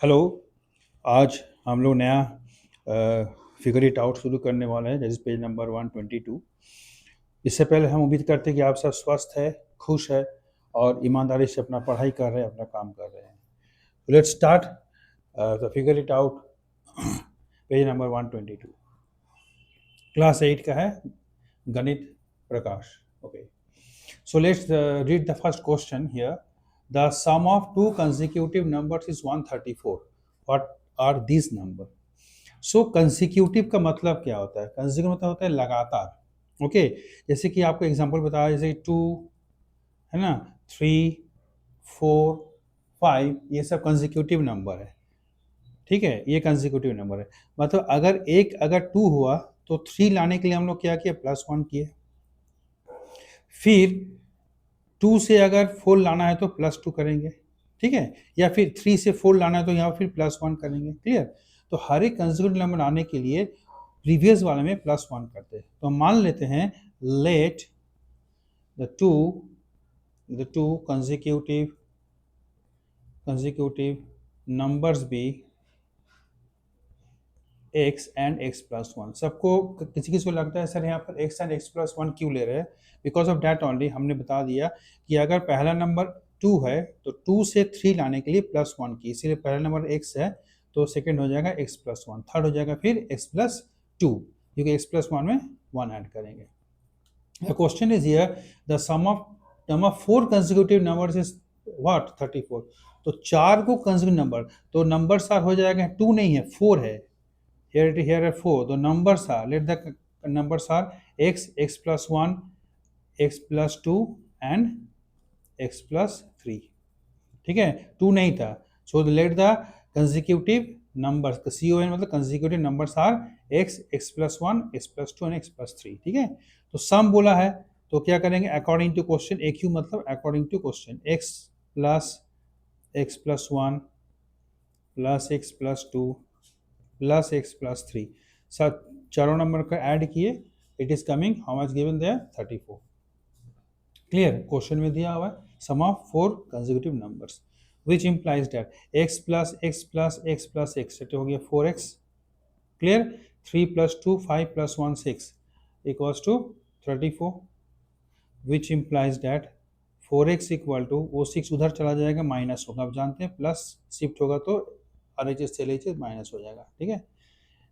Hello. आज हम लोग नया फिगर इट आउट शुरू करने वाले हैं, जैसे पेज नंबर 122। इससे पहले हम उम्मीद करते हैं कि आप सब स्वस्थ है, खुश है और ईमानदारी से अपना पढ़ाई कर रहे हैं, अपना काम कर रहे हैं। Let's start the figure it out. Page number 122 class 8 का है, Ganit Prakash. Okay, so let's read the first question here. The sum of two consecutive numbers is 134. What are these numbers? So consecutive का मतलब क्या होता है? Consecutive मतलब होता है लगातार। ओके, जैसे कि आपको एग्जांपल बताया, जैसे 2 है ना, 3, 4, 5, ये सब कंसेक्यूटिव नंबर है। ठीक है, ये कंसेक्यूटिव नंबर है। मतलब अगर 2 हुआ तो 3 लाने के लिए हम लोग क्या किए? +1 किए। फिर 2 से अगर 4 लाना है तो +2 करेंगे। ठीक है, या फिर 3 से 4 लाना है तो यहाँ फिर +1 करेंगे। क्लियर? तो हर एक कंसेक्यूटिव नंबर आने के लिए प्रीवियस वाले में +1 करते हैं। तो मान लेते हैं, let the two consecutive numbers be x and x+1। सबको किसी किसी को लगता है सर यहाँ पर x and x+1 क्यों ले रहे हैं? बिकॉज ऑफ डैट ओनली हमने बता दिया कि अगर पहला नंबर 2 है तो 2 से 3 लाने के लिए +1 की, इसीलिए पहला नंबर x है तो सेकंड हो जाएगा x+1, थर्ड हो जाएगा फिर x+2, क्योंकि x+1 में 1 ऐड करेंगे। The question is here, the sum of 4 consecutive numbers is what? 34। तो 4 को consecutive नंबर, तो नंबर्स आर हो जाएगा, 2 नहीं है 4 है। Here are 4, the numbers are, let the numbers are x, x+1, x+2 and x+3। ठीक है, 2 नहीं था, so let the consecutive numbers, con मतलब consecutive numbers are x, x+1, x+2 and x+3। ठीक है, तो सम बोला है तो क्या करेंगे? अकॉर्डिंग टू क्वेश्चन, एक ही मतलब according to question, x plus x+1 plus x+2 plus x+3, सब चारों नंबर का ऐड किए, it is coming how much given there? 34। Clear? Question में दिया हुआ है sum of 4 consecutive numbers which implies that x plus x plus x plus x हो गया 4x। Clear? 3 plus 2 5 plus 1 6 equals to 34, which implies that 4x equal to, वो 6 उधर चला जाएगा, माइनस होगा, आप जानते हैं प्लस शिफ्ट होगा तो RHS से LHS माइनस हो जाएगा। ठीक है,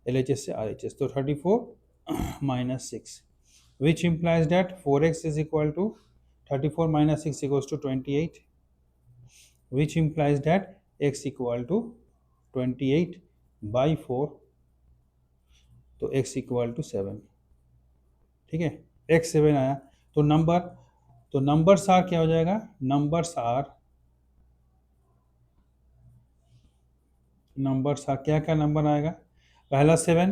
LHS से RHS, तो 34 minus 6, which implies that 4x is equal to 34 minus 6 equals to 28, which implies that x equal to 28 by 4, तो x equal to 7। ठीक है, x 7 आया तो नंबर्स आर क्या हो जाएगा? नंबर्स आर क्या क्या नंबर आएगा? पहला 7,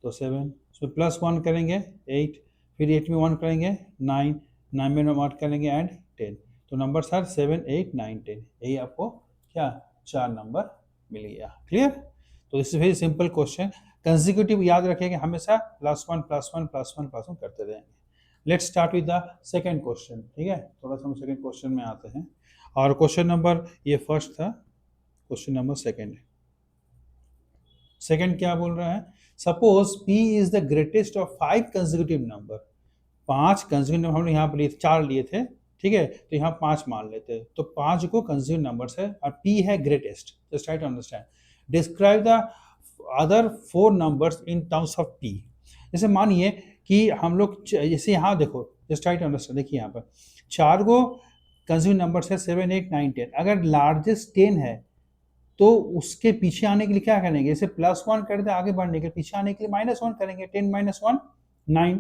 तो 7, उसमें +1 करेंगे 8, फिर 8 में 1 करेंगे 9, 9 में 1 करेंगे एंड 10, तो नंबर्स आर 7 8 9 10। यही आपको क्या 4 नंबर मिल गया। क्लियर? तो this is very simple question. Consecutive याद रखेंगे हमेशा +1 +1 +1 +1 करते रहेंगे। Let's start with the second question. ठीक है, थोड़ा सा हम सेकेंड क्वेश्चन में आते हैं, और क्वेश्चन नंबर ये फर्स्ट था, क्वेश्चन नंबर सेकेंड है। सेकेंड क्या बोल रहा है? Suppose P is the greatest of 5 consecutive number. 5 consecutive number हमने यहाँ पर लिए 4 लिए थे, ठीक है, तो यहाँ 5 मान लेते हैं, तो 5 को कंसेक्यूटिव नंबर्स है और P है greatest. Just try to understand, describe the other 4 numbers in terms of P। जैसे मानिए कि हम लोग जैसे यहाँ देखो, जस्ट ट्राई टू अंडरस्टैंड, देखिए यहाँ पर 4 को कंसेक्यूटिव नंबर्स है 7 8 9 10। अगर लार्जेस्ट 10 है तो उसके पीछे आने के लिए क्या करेंगे? जैसे +1 कर दे, आगे बढ़ने के पीछे आने के लिए -1 करेंगे। 10 - 1 9,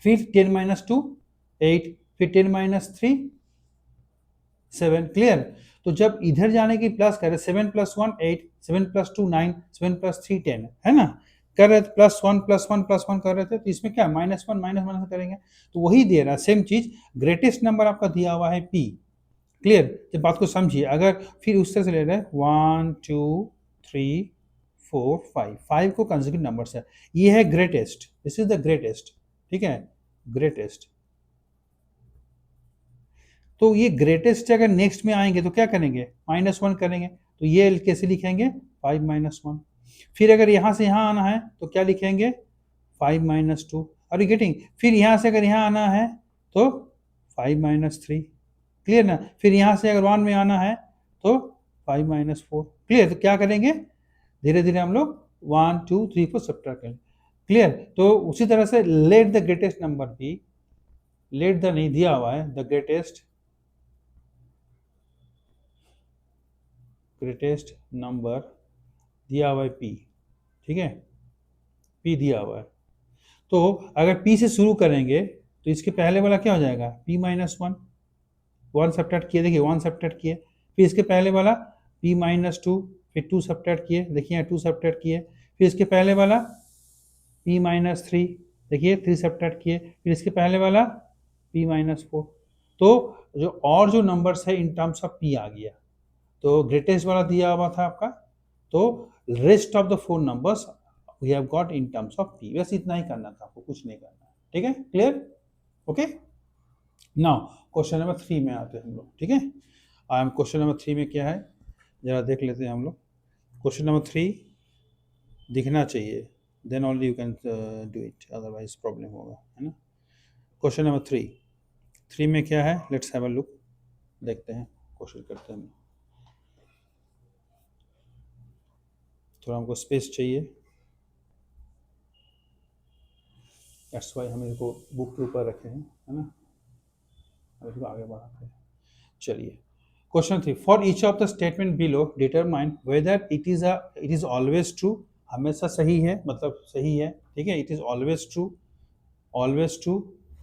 फिर 10 - 2 8, फिर 10 - 3 7। क्लियर? तो जब इधर जाने की प्लस करे, 7 + 1 8, 7 + 2 9, 7 + 3 10, है ना, कर रहे थे +1 +1 +1 कर रहे थे, तो इसमें क्या -1 -1 करेंगे, तो वही दे रहा है सेम चीज। ग्रेटेस्ट नंबर आपका दिया हुआ है P। क्लियर? जब बात को समझिए, अगर फिर उस तरह से ले रहे हैं 1 2 3 4 5, 5 को कंसेक्यूटिव नंबर्स है, ये है greatest, this is the greatest. ठीक है, ग्रेटेस्ट। तो ये ग्रेटेस्ट अगर नेक्स्ट में आएंगे तो क्या करेंगे? -1 करेंगे, तो ये कैसे लिखेंगे 5 माइनस 1। फिर अगर यहाँ से यहाँ आना है तो क्या लिखेंगे 5 माइनस 2। Are you getting? फिर यहाँ से अगर यहाँ आना है तो 5 माइनस 3। क्लियर ना? फिर यहाँ से अगर 1 में आना है तो 5 माइनस 4। क्लियर? तो क्या करेंगे धीरे धीरे हम लोग 1 2 3 4 सब्ट्रैक्ट करेंगे। क्लियर? तो उसी तरह से let the greatest number be, let the नहीं दिया हुआ है, द ग्रेटेस्ट नंबर दिया हुआ है पी, ठीक है, पी दिया हुआ है। तो अगर पी से शुरू करेंगे तो इसके पहले वाला क्या हो जाएगा पी माइनस 1, 1 सब्ट्रैक्ट किए, देखिए 1 सब्ट्रैक्ट किए। फिर इसके पहले वाला पी माइनस 2, फिर 2 सब्ट्रैक्ट किए, देखिए 2 सब्ट्रैक्ट किए। फिर इसके पहले वाला पी माइनस 3, देखिए 3 सब्ट्रैक्ट किए। फिर इसके पहले वाला पी माइनस 4। तो जो नंबर्स है इन टर्म्स ऑफ पी आ गया। तो ग्रेटेस्ट वाला दिया हुआ था आपका, तो rest of the 4 numbers we have got in terms of P. बस इतना ही करना था आपको, कुछ नहीं करना है, ठीक है, clear? Okay, now question number 3 में आते हैं हम लोग, ठीक है। क्वेश्चन नंबर 3 में क्या है जरा देख लेते हैं हम लोग। क्वेश्चन नंबर 3 दिखना चाहिए, then only you can do it, otherwise problem होगा, है ना। क्वेश्चन नंबर 3 में क्या है, लेट्स हैव अ लुक, देखते हैं, कोशिश करते हैं। थोड़ा हमको स्पेस चाहिए, दैट्स वाई हम इसको बुक के ऊपर रखे हैं, है ना। अब इसको आगे बढ़ाते हैं, चलिए। Question 3, for each of the statement below determine whether it is always true, हमेशा सही है, मतलब सही है, ठीक है, इट इज ऑलवेज ट्रू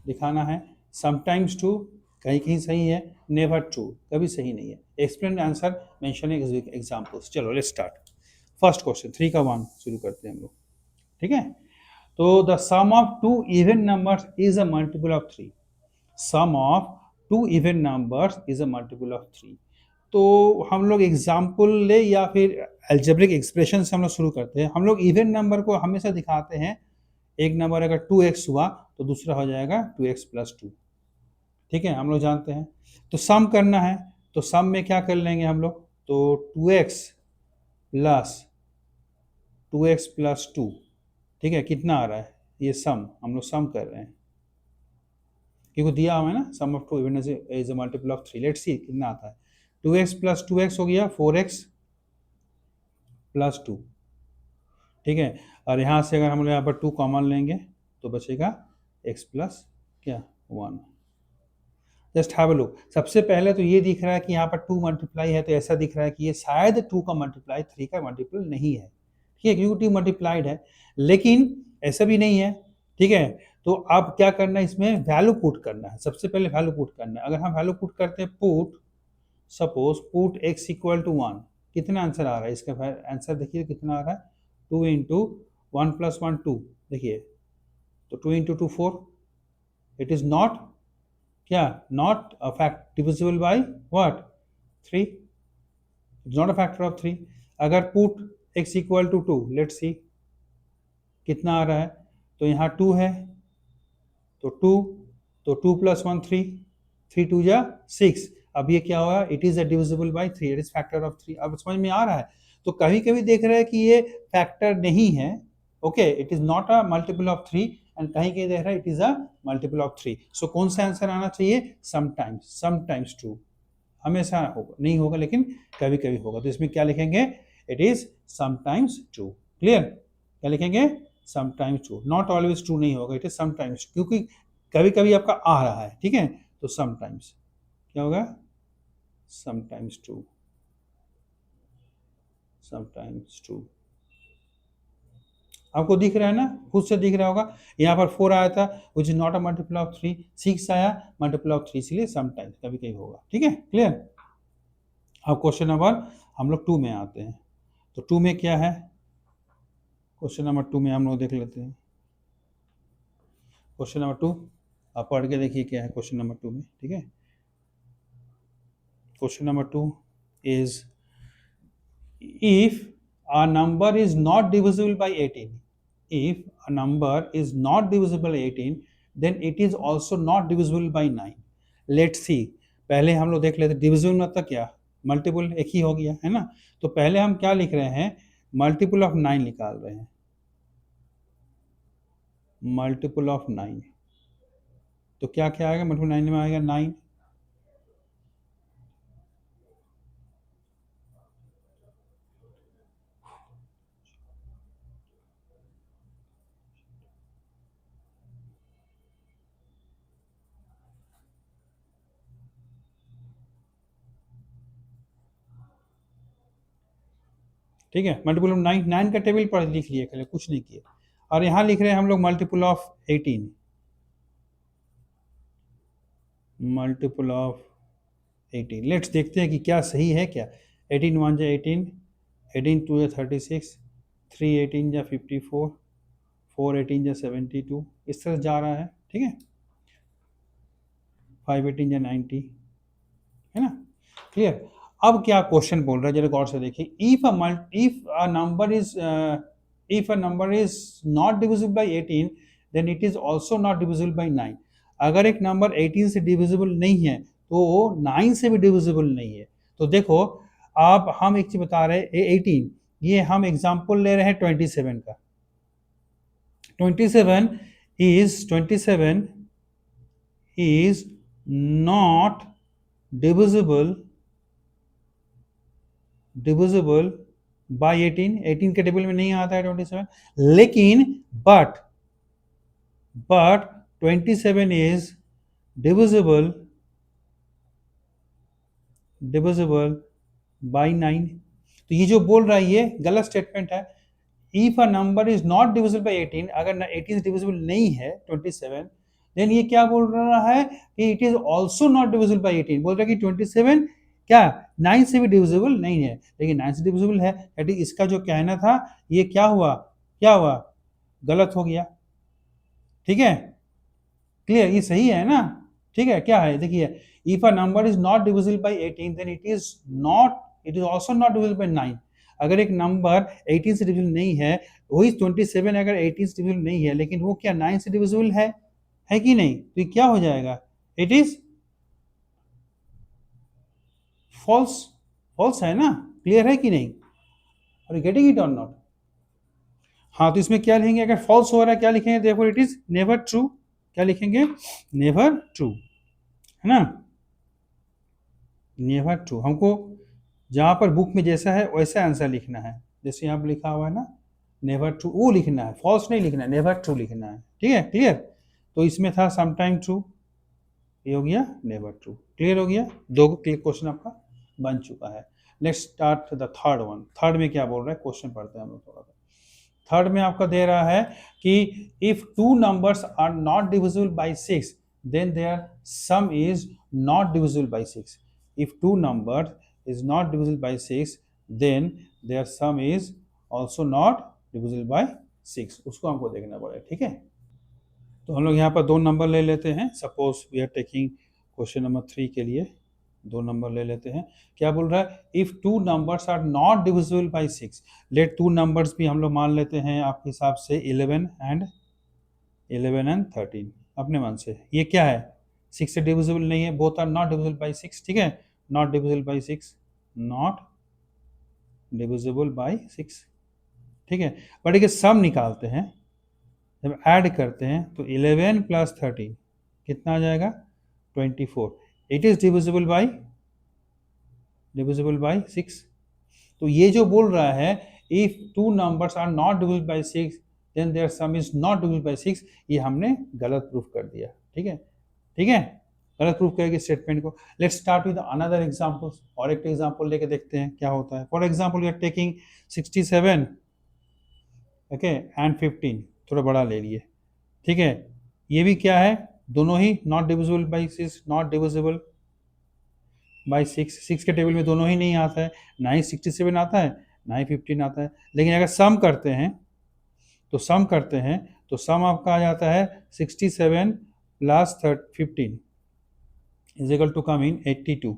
दिखाना है, समटाइम्स ट्रू, कहीं कहीं सही है, नेवर ट्रू, कभी सही नहीं है। Explain answer mentioning examples. चलो लेट्स स्टार्ट। फर्स्ट क्वेश्चन 3 का 1 शुरू करते हैं हम लोग, ठीक है। तो the sum of 2 even numbers is a multiple of 3, sum of 2 even numbers is a multiple of 3। तो हम लोग एग्जाम्पल ले या फिर एल्जेब्रिक एक्सप्रेशन से हम लोग शुरू करते हैं। हम लोग इवन नंबर को हमेशा दिखाते हैं, एक नंबर अगर 2x हुआ तो दूसरा हो जाएगा 2x प्लस 2, ठीक है, हम लोग जानते हैं। तो सम करना है तो सम में क्या कर लेंगे हम लोग, तो 2x प्लस 2, ठीक है, कितना आ रहा है ये सम, हम लोग सम कर रहे हैं क्योंकि दिया हुआ है ना, sum of 2 even is a multiple of 3। Let's see कितना आता है, 2x प्लस 2x हो गया 4x प्लस 2, ठीक है। और यहाँ से अगर हम लोग यहाँ पर 2 कॉमन लेंगे तो बचेगा x प्लस क्या 1। जस्ट हैव अ लुक, सबसे पहले तो ये दिख रहा है कि यहाँ पर 2 मल्टीप्लाई है, तो ऐसा दिख रहा है कि ये शायद 2 का मल्टीप्लाई 3 का मल्टीपल नहीं है, ठीक है, क्योंकि 2 मल्टीप्लाइड है, लेकिन ऐसा भी नहीं है, ठीक है। तो अब क्या करना है, इसमें वैल्यू पुट करना है, सबसे पहले वैल्यू पुट करना है। अगर हम वैल्यू पुट करते हैं, put suppose put x equal to 1, कितना आंसर आ रहा है इसका आंसर, देखिए कितना आ रहा है 2 इंटू 1 प्लस 1 2, देखिए तो 2 इंटू 2 4, इट इज नॉट क्या, not a fact divisible by what 3, it's not a factor of 3। अगर put x equal to 2, let's see कितना आ रहा है, तो यहाँ 2 है तो 2 प्लस 1 3, 3 2 जा 6। अब ये क्या हुआ, it is a divisible by 3, it is factor of 3। अब समझ में आ रहा है। तो कभी कभी देख रहे हैं कि ये फैक्टर नहीं है, okay, it is not a multiple of 3, and कहीं कहीं देख रहा है it is a multiple of 3। सो कौन सा आंसर आना चाहिए, समटाइम्स ट्रू, हमेशा होगा नहीं होगा लेकिन कभी कभी होगा। तो इसमें क्या लिखेंगे, it is sometimes true. Clear, क्या लिखेंगे, sometimes true, not always true नहीं होगा, इट इज समटाइम्स, क्योंकि कभी कभी आपका आ रहा है, ठीक है। तो समटाइम्स क्या होगा, समटाइम्स ट्रू, समटाइम्स ट्रू। आपको दिख रहा है ना, खुद से दिख रहा होगा। यहाँ पर 4 आया था which is not a multiple of 3, 6 आया मल्टीपल ऑफ 3, इसलिए समटाइम्स कभी कभी होगा, ठीक है, क्लियर। अब क्वेश्चन नंबर हम लोग 2 में आते हैं। तो 2 में क्या है, क्वेश्चन नंबर 2 में हम लोग देख लेते हैं। क्वेश्चन नंबर 2 आप पढ़ के देखिए क्या है क्वेश्चन नंबर 2 में, ठीक है। Question number 2 is if a number is not divisible by 18, if a number is not divisible by 18, then it is also not divisible by 9। Let's see, पहले हम लोग देख लेते डिविजिबल मतलब क्या, मल्टीपल एक ही हो गया है ना। तो पहले हम क्या लिख रहे हैं, मल्टीपल ऑफ 9 निकाल रहे हैं, मल्टीपल ऑफ 9। तो क्या क्या आएगा, मल्टीपल 9 में आएगा 9। ठीक है, मल्टीपल ऑफ 9, 9 का टेबल पर लिख लिए, पहले कुछ नहीं किए। और यहाँ लिख रहे हैं हम लोग multiple of 18, multiple of 18। Let's देखते हैं कि क्या सही है क्या। 18 1 जा 18, 18 2 जा 36, 3 18 जा 54, 4 18 जा 72, इस तरह जा रहा है। ठीक है, 5 18 जा 90, है ना, क्लियर। अब क्या क्वेश्चन बोल रहा है, जरा गौर से देखिए। If a number is not divisible by 18, then it is also not divisible by 9। अगर एक नंबर 18 से डिविजिबल नहीं है तो 9 से भी डिविजिबल नहीं है। तो देखो, आप हम एक चीज बता रहे हैं, 18, ये हम एग्जांपल ले रहे हैं 27 का। 27 is not divisible by 18। 18 के टेबल में नहीं आता है 27, लेकिन बट 27 is divisible by 9। तो ये जो बोल रहा है ये गलत स्टेटमेंट है। If a number is not divisible by 18, अगर 18 डिविजिबल नहीं है 27, देन ये क्या बोल रहा है कि it is also not divisible by 18। बोल रहा है कि 27 क्या 9 से भी डिविजिबल नहीं है, लेकिन 9 से डिविजिबल है। यानी इसका जो कहना था ये क्या हुआ, गलत हो गया। ठीक है, क्लियर, ये सही है ना। ठीक है, क्या है देखिए, if a number is not divisible by 18, then it is also not divisible by 9। अगर एक नंबर 18 से डिविजिबल नहीं है, वही 27 अगर 18 से डिविजिबल नहीं है, लेकिन वो क्या 9 से डिविजिबल है कि नहीं, तो ये क्या हो जाएगा, इट इज फॉल्स है ना। क्लियर है कि नहीं, आर यू गेटिंग इट और नॉट। हाँ, तो इसमें क्या लिखेंगे, अगर फॉल्स हो रहा है क्या लिखेंगे, देखो इट इज नेवर ट्रू। क्या लिखेंगे, नेवर ट्रू, है ना, नेवर ट्रू। हमको जहां पर बुक में जैसा है वैसा आंसर लिखना है, जैसे यहाँ पर लिखा हुआ है ना, नेवर ट्रू, वो लिखना है, फॉल्स नहीं लिखना है, नेवर ट्रू लिखना है। ठीक है, क्लियर। तो इसमें था समटाइम ट्रू, ये हो गया नेवर ट्रू। क्लियर हो गया, दो क्वेश्चन आपका बन चुका है। Let's start the third one. Third में क्या बोल रहा है, क्वेश्चन पढ़ते हैं हम लोग थोड़ा सा। थर्ड में आपका दे रहा है कि if two numbers are not divisible by 6, then their sum is not divisible by 6। If two number is not divisible by 6, then their sum is also not divisible by 6। उसको हमको देखना पड़ेगा। ठीक है, तो हम लोग यहाँ पर दो नंबर ले लेते हैं। Suppose we are taking question number 3 के लिए दो नंबर ले लेते हैं। क्या बोल रहा है, if two numbers are not divisible by 6, let two numbers भी हम लोग मान लेते हैं आपके हिसाब से 11 एंड 13 अपने मन से। ये क्या है, 6 से डिविजिबल नहीं है, both are not divisible by 6। ठीक है, not divisible by 6, not divisible by 6। ठीक है, बट एक सम निकालते हैं, जब ऐड करते हैं तो 11 प्लस 13 कितना आ जाएगा, 24। It is divisible by 6। तो ये जो बोल रहा है, if two numbers are not divisible by 6, then their sum is not divisible by 6, ये हमने गलत प्रूफ कर दिया। ठीक है, गलत प्रूफ करेगी स्टेटमेंट को। Let's start with another example, और एक एग्जांपल लेके देखते हैं क्या होता है। For example we are taking 67 okay and 15, थोड़ा बड़ा ले लिए। ठीक है, ये भी क्या है, दोनों ही not divisible by 6, not divisible by 6। 6 के टेबल में दोनों ही नहीं आता है, ना ही 67 आता है ना ही 15 आता है। लेकिन अगर सम करते हैं तो सम आपका आ जाता है 67 plus 15 is equal to come in 82।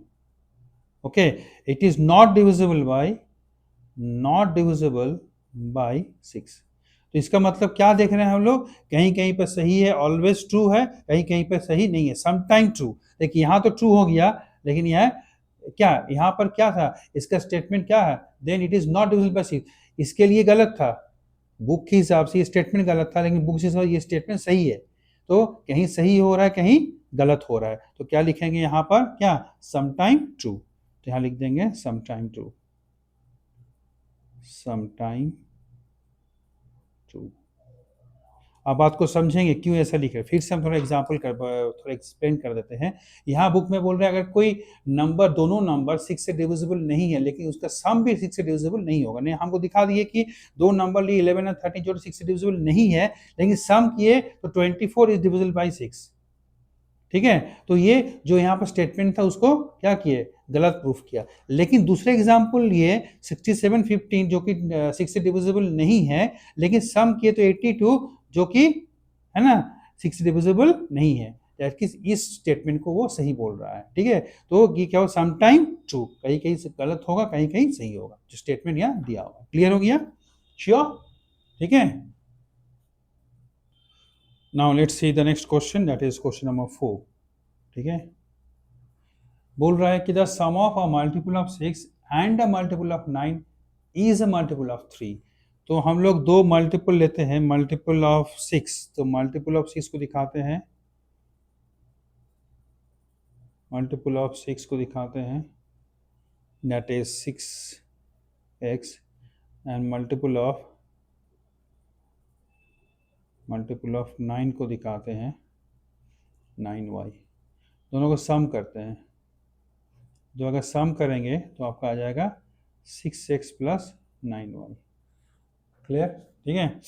Okay, it is not divisible by 6। तो इसका मतलब क्या देख रहे हैं हम लोग, कहीं कहीं पर सही है, ऑलवेज ट्रू है, कहीं कहीं पर सही नहीं है, समटाइम ट्रू। देखिए यहाँ तो ट्रू हो गया, लेकिन यह क्या यहाँ पर क्या था, इसका स्टेटमेंट क्या है, then it is not divisible by 6, इसके लिए गलत था, बुक के हिसाब से ये स्टेटमेंट गलत था, लेकिन बुक के हिसाब से ये स्टेटमेंट सही है। तो कहीं सही हो रहा है, कहीं गलत हो रहा है, तो क्या लिखेंगे यहाँ पर, क्या, समटाइम ट्रू, तो यहाँ लिख देंगे समटाइम ट्रू, समटाइम ट्रू। आप बात को समझेंगे क्यों ऐसा लिख रहे हैं, फिर से हम थोड़ा एग्जांपल थोड़ा एक्सप्लेन कर देते हैं। यहाँ बुक में बोल रहे हैं अगर कोई नंबर, दोनों नंबर 6 से डिविजिबल नहीं है, लेकिन उसका सम भी 6 से डिविजिबल नहीं होगा, नहीं हमको दिखा दिए कि दो नंबर लिए 11 और 13 जो 6 से डिविजिबल नहीं है, लेकिन सम किए तो 24 इज डिविजिबल बाई 6, ठीक है। तो ये जो यहाँ पर स्टेटमेंट था उसको क्या किए, गलत प्रूफ किया। लेकिन दूसरे एग्जाम्पल लिए 6715 जो कि 6 से डिविजिबल नहीं है, लेकिन सम किए तो 82 जो कि है ना 6 से डिविजिबल नहीं है, इस स्टेटमेंट को वो सही बोल रहा है, ठीक है। तो ये क्या हो, समटाइम ट्रू, कहीं कहीं से गलत होगा, कहीं कहीं सही होगा, जो स्टेटमेंट यहाँ दिया होगा। क्लियर हो गया, श्योर, ठीक है। Now let's see the next question, that is question number 4, ठीक है। बोल रहा है कि the sum of a multiple of 6 and a multiple of 9 is a multiple of 3। तो हम लोग दो मल्टीपल लेते हैं, मल्टीपल ऑफ 6, तो मल्टीपल ऑफ 6 को दिखाते हैं, मल्टीपल ऑफ 6 को दिखाते हैं, that is 6x, and multiple of 9 को दिखाते हैं 9y। दोनों को सम करते हैं, जो अगर सम करेंगे तो आपका आ जाएगा 6x प्लस 9y। क्लियर, ठीक है।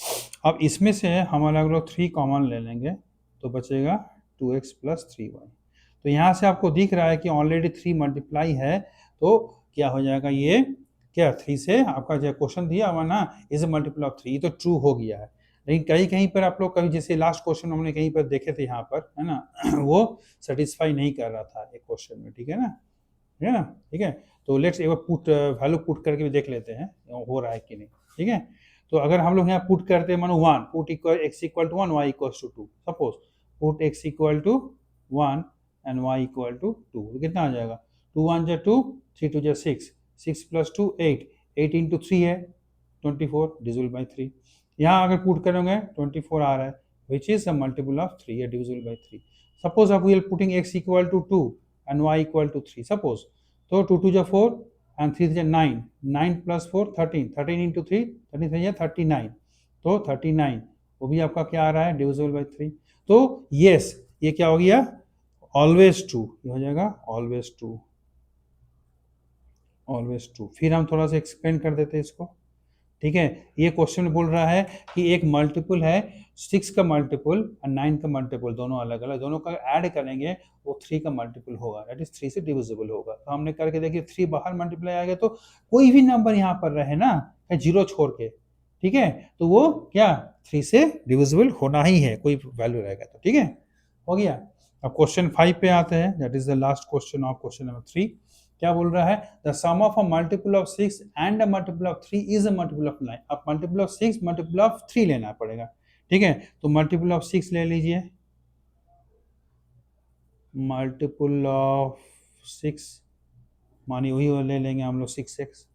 अब इसमें से हम अलग अलग 3 कॉमन ले लेंगे, तो बचेगा 2x प्लस 3y। तो यहाँ से आपको दिख रहा है कि ऑलरेडी 3 मल्टीप्लाई है, तो क्या हो जाएगा, ये क्या 3 से आपका जो क्वेश्चन दिया हुआ ना, इज ए मल्टीपल ऑफ 3, तो ट्रू हो गया है। लेकिन कहीं कहीं पर आप लोग कभी, जैसे लास्ट क्वेश्चन हमने कहीं पर देखे थे यहाँ पर, है ना वो सेटिस्फाई नहीं कर रहा था एक क्वेश्चन में, ठीक है ना, है ना, ठीक है। तो लेट्स एक बार पुट वैल्यू पुट करके भी देख लेते हैं हो रहा है कि नहीं, ठीक है। तो अगर हम लोग यहाँ पुट करते हैं, मानो 1, put equal x equal to 1, y equal to 2, suppose put x equal to 1 and y equal to 2, तो कितना आ जाएगा, 2 1 जा 2, 3 2 जा 6, 6 प्लस 2 8, 8 इंटू 3 है 24 डिविजिबल बाई 3। यहाँ अगर पुट करेंगे 24 आ रहा है, which is a multiple of 3 है, डिविजिबल बाई 3। सपोज आप we are putting x equal to 2 and y equal to 3, suppose, तो 2 2 जा 4 and 3 जा 9, 9 प्लस 4 13, 13 इंटू 3, 13 3 जा 39, तो 39 वो भी आपका क्या आ रहा है, डिविजिबल बाई 3। तो यस, ये क्या हो गया, ऑलवेज ट्रू, ये हो जाएगा ऑलवेज ट्रू, ऑलवेज ट्रू। फिर हम थोड़ा सा एक्सप्लेन कर देते हैं इसको, ठीक है। ये क्वेश्चन बोल रहा है कि एक मल्टीपल है 6 का मल्टीपल और 9 का मल्टीपल, दोनों अलग अलग, दोनों का ऐड करेंगे वो 3 का मल्टीपल होगा, दैट इज 3 से डिविजिबल होगा। तो हमने करके देखिए 3 बाहर मल्टीप्लाई आ गया, तो कोई भी नंबर यहाँ पर रहे ना, जीरो छोड़ के, ठीक है, तो वो क्या 3 से डिविजिबल होना ही है, कोई वैल्यू रहेगा तो, ठीक है, हो गया। अब क्वेश्चन 5 पे आते हैं, that is the last question of question number 3। क्या बोल रहा है, the sum of a multiple of 6 and a multiple of 3 is a multiple of 9। अब मल्टीपल ऑफ 6 मल्टीपल ऑफ 3 लेना पड़ेगा, ठीक है। तो मल्टीपल ऑफ 6 ले लीजिए, मल्टीपल ऑफ 6 मानी वही ले लेंगे हम लोग 6x,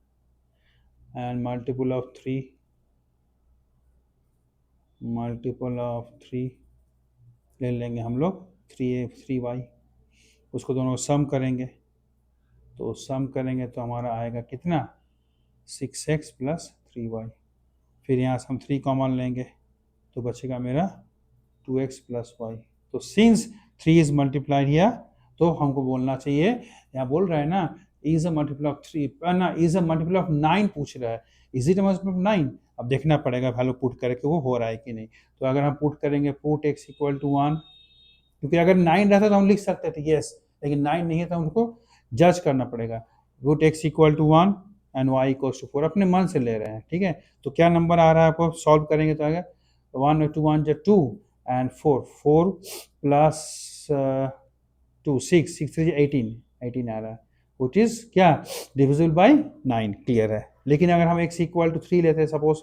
and multiple of 3, multiple of 3 ले लेंगे हम लोग 3y, उसको दोनों सम करेंगे, तो सम करेंगे तो हमारा आएगा कितना 6x प्लस 3y। फिर यहाँ से हम 3 कॉमन लेंगे, तो बचेगा मेरा 2x प्लस y। तो सिंस 3 इज मल्टीप्लाइड हियर, तो हमको बोलना चाहिए, यहाँ बोल रहा है ना इज अ मल्टीपल ऑफ 3 ना, इज अ मल्टीपल ऑफ 9 पूछ रहा है, is it a multiple of 9। अब देखना पड़ेगा वैल्यू पुट करके वो हो रहा है कि नहीं। तो अगर हम पुट करेंगे, पुट x इक्वल टू 1, क्योंकि अगर 9 रहता तो हम लिख सकते थे यस, लेकिन 9 नहीं है तो हमको जज करना पड़ेगा। Root x equal to 1 and y equal to 4, अपने मन से ले रहे हैं, ठीक है। तो क्या नंबर आ रहा है आपको, सॉल्व करेंगे तो आएगा 1 2 1 जा 2 एंड 4 प्लस 2 6 6 3 18 आ रहा है, विच इज क्या डिविजिबल बाई 9, क्लियर है। लेकिन अगर हम x इक्वल टू 3 लेते हैं suppose,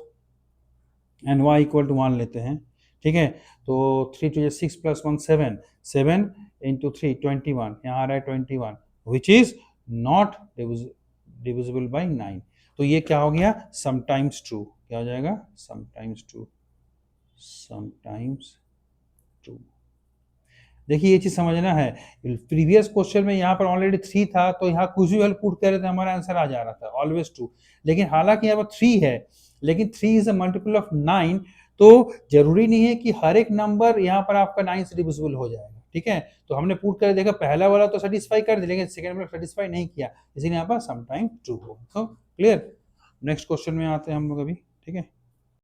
and y equal to 1 लेते हैं, ठीक है, तो 3 2 6 प्लस 1 7, 7 इंटू 3 21, यहाँ आ रहा है 21, which is not divisible by 9। तो ये क्या हो गया, समटाइम्स ट्रू। क्या हो जाएगा, समटाइम्स ट्रू, समटाइम्स ट्रू। देखिए ये चीज समझना है, प्रीवियस क्वेश्चन में यहाँ पर ऑलरेडी 3 था, तो यहाँ कुछ भी वैल्यू पुट कर रहे थे हमारा आंसर आ जा रहा था, ऑलवेज ट्रू। लेकिन हालांकि यहाँ पर 3 है, लेकिन 3 इज अ मल्टीपल ऑफ 9, तो जरूरी नहीं है कि हर एक नंबर यहाँ पर आपका 9 से डिविजिबल हो जाएगा, ठीक है। तो हमने पुट कर देखा, पहला वाला तो सेटिस्फाई कर दिया, लेकिन सेकंड वाला सेटिस्फाई नहीं किया, इसीलिए यहाँ पर समटाइम ट्रू हो। तो क्लियर। नेक्स्ट क्वेश्चन में आते हैं हम लोग अभी, ठीक है।